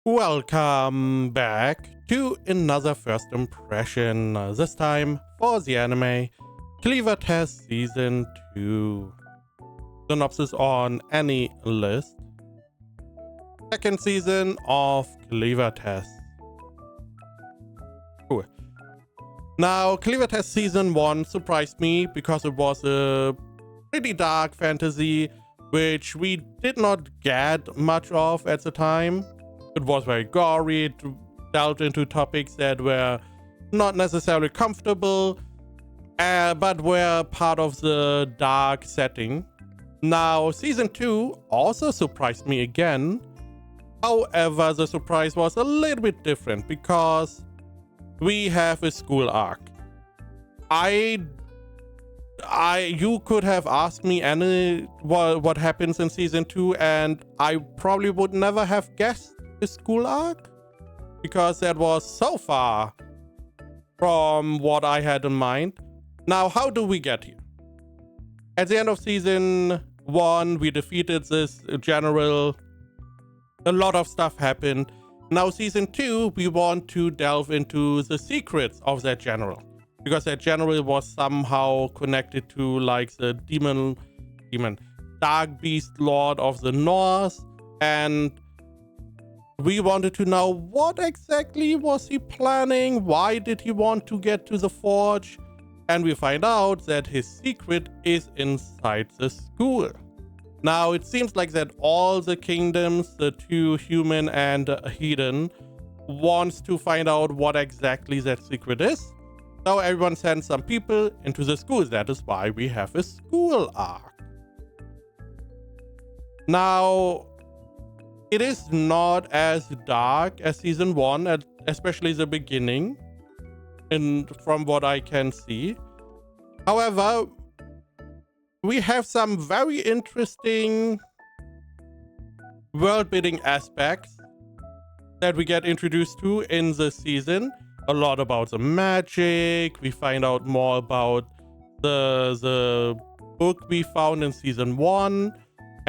Welcome back to another first impression, this time for the anime Clevatess Season 2. Synopsis on any list. Second season of Clevatess. Cool. Now, Clevatess Season 1 surprised me because it was a pretty dark fantasy which we did not get much of at the time. It was very gory, it delved into topics that were not necessarily comfortable, but were part of the dark setting. Now, Season 2 also surprised me again. However, the surprise was a little bit different because we have a school arc. You could have asked me what happens in Season 2 and I probably would never have guessed the school arc, because that was so far from what I had in mind. Now, how do we get here? At the end of Season 1, we defeated this general. A lot of stuff happened. Now, Season 2, we want to delve into the secrets of that general, because that general was somehow connected to like the demon dark beast lord of the north, and we wanted to know what exactly was he planning, why did he want to get to the forge, and we find out that his secret is inside the school. Now, it seems like that all the kingdoms, the two human and hidden, wants to find out what exactly that secret is. So everyone sends some people into the schools. That is why we have a school arc. Now, it is not as dark as Season 1, especially the beginning, from what I can see. However, we have some very interesting world-building aspects that we get introduced to in the season. A lot about the magic. We find out more about the book we found in Season 1.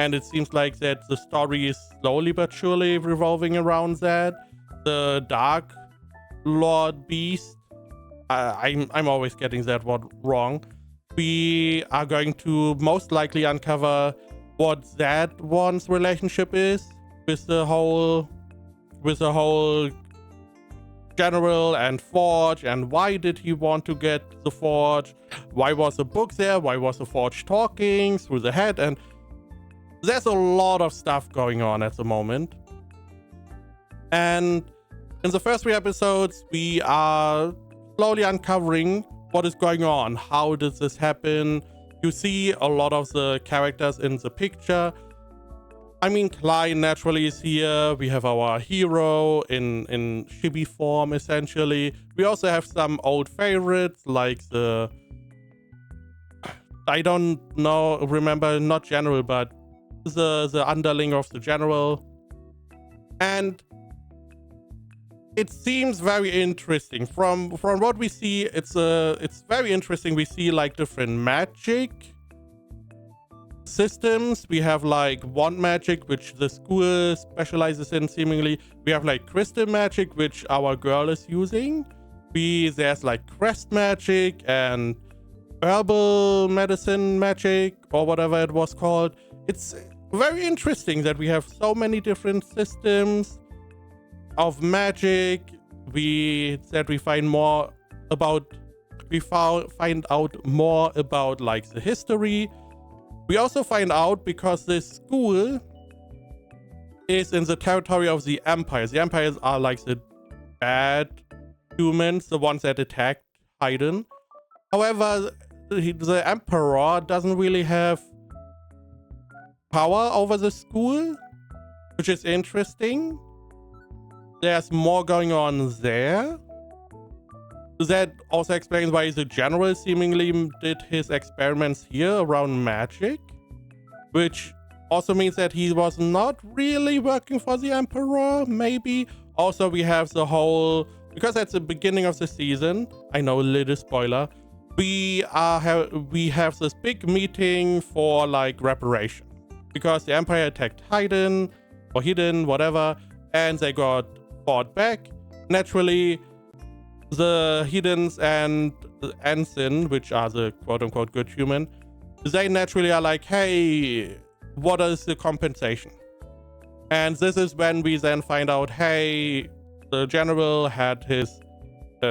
And it seems like that the story is slowly but surely revolving around that. The Dark Lord Beast. I'm always getting that one wrong. We are going to most likely uncover what that one's relationship is with the whole general and forge, and why did he want to get the forge? Why was the book there? Why was the forge talking through the head? And there's a lot of stuff going on at the moment. And in the first 3 episodes, we are slowly uncovering what is going on. How did this happen? You see a lot of the characters in the picture. I mean, Klein naturally is here. We have our hero in chibi form, essentially. We also have some old favorites, like I don't remember, not general, but the underling of the general. And it seems very interesting. From what we see, it's very interesting. We see like different magic systems. We have like wand magic, which the school specializes in seemingly. We have like crystal magic, which our girl is using. There's like crest magic and herbal medicine magic, or whatever it was called. It's very interesting that we have so many different systems of magic. We find out more about like the history. We also find out because this school is in the territory of the empires. The empires are like the bad humans, the ones that attacked Haydn. However, the emperor doesn't really have power over the school, which is interesting. There's more going on there. That also explains why the general seemingly did his experiments here around magic, which also means that he was not really working for the emperor, maybe. Also, we have the whole, because at the beginning of the season, I know, a little spoiler, we have this big meeting for like reparation, because the empire attacked Haydn or Hidden, whatever, and they got fought back. Naturally, the Heathens and the Ensign, which are the quote-unquote good human, they naturally are like, hey, what is the compensation? And this is when we then find out, hey, the general had his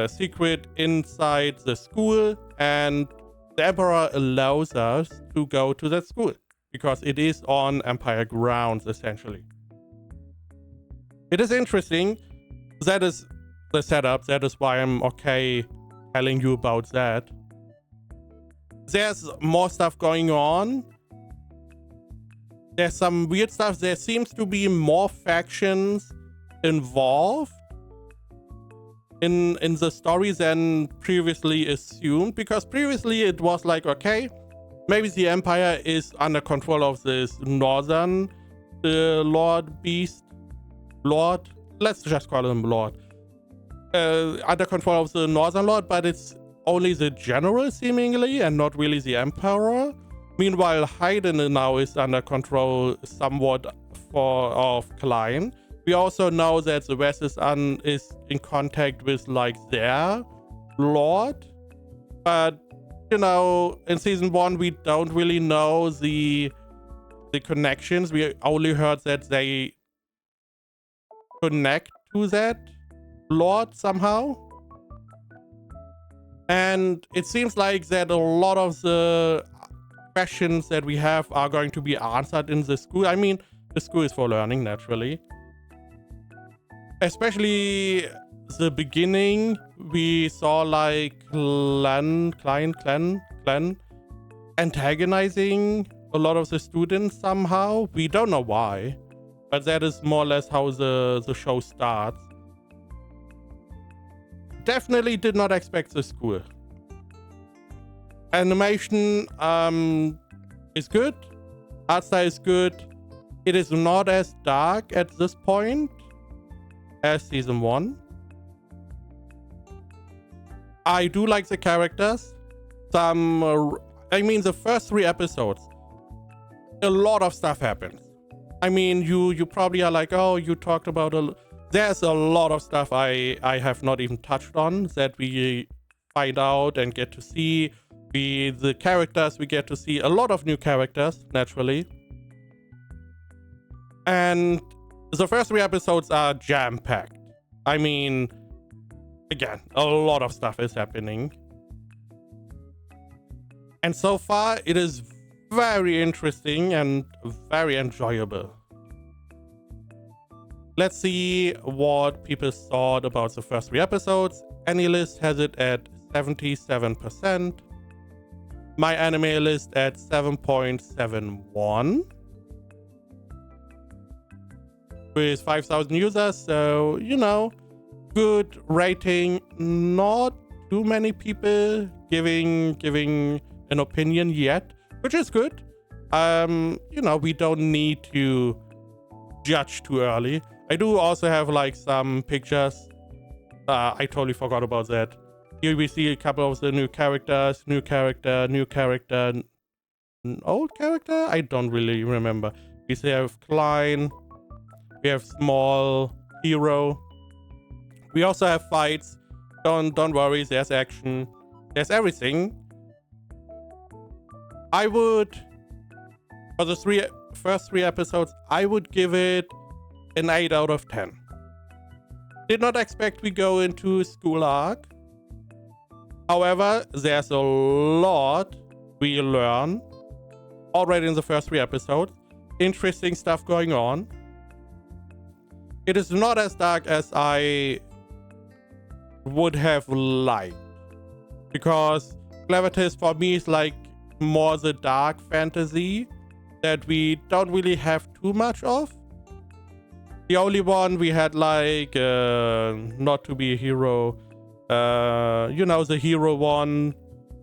secret inside the school, and the Emperor allows us to go to that school because it is on Empire grounds, essentially. It is interesting. That is the setup. That is why I'm okay telling you about that. There's more stuff going on. There's some weird stuff. There seems to be more factions involved in the story than previously assumed, because previously it was like, okay, maybe the Empire is under control of this northern Lord, let's just call him Lord, under control of the northern Lord, but it's only the general seemingly and not really the Emperor. Meanwhile, Haydn now is under control somewhat of Klein. We also know that the West is in contact with like their Lord, but you know, in season 1 we don't really know the connections. We only heard that they connect to that Lord somehow, and it seems like that a lot of the questions that we have are going to be answered in the school. I mean, the school is for learning, naturally. Especially the beginning, we saw like Klein antagonizing a lot of the students somehow. We don't know why, but that is more or less how the show starts. Definitely did not expect the school. Animation is good. Art style is good. It is not as dark at this point as season 1. I do like the characters. I mean, the first 3 episodes, a lot of stuff happens. I mean, you probably are like, oh, you talked about there's a lot of stuff I have not even touched on that we find out and get to see. The characters, we get to see a lot of new characters, naturally. And the first 3 episodes are jam-packed. I mean, again, a lot of stuff is happening. And so far, it is very interesting and very enjoyable. Let's see what people thought about the first 3 episodes. AniList has it at 77%. My anime list at 7.71. With 5,000 users, so you know, good rating. Not too many people giving an opinion yet, which is good. You know, we don't need to judge too early. I do also have like some pictures. I totally forgot about that. Here we see a couple of the new characters, old character. I don't really remember. We have Klein. We have small hero. We also have fights. Don't worry, there's action. There's everything. I would, for the first three episodes, I would give it an 8 out of 10. Did not expect we go into school arc. However, there's a lot we learn already in the first 3 episodes. Interesting stuff going on. It is not as dark as I would have liked, because Clevatess for me is like more the dark fantasy that we don't really have too much of. The only one we had, like not to be a hero, you know, the hero one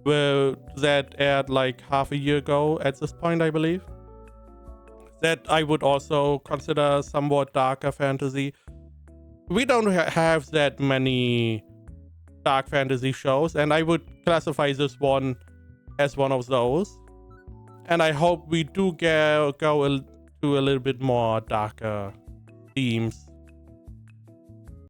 that aired like half a year ago at this point, I believe. That I would also consider somewhat darker fantasy. We don't have that many dark fantasy shows, and I would classify this one as one of those. And I hope we do go to a little bit more darker themes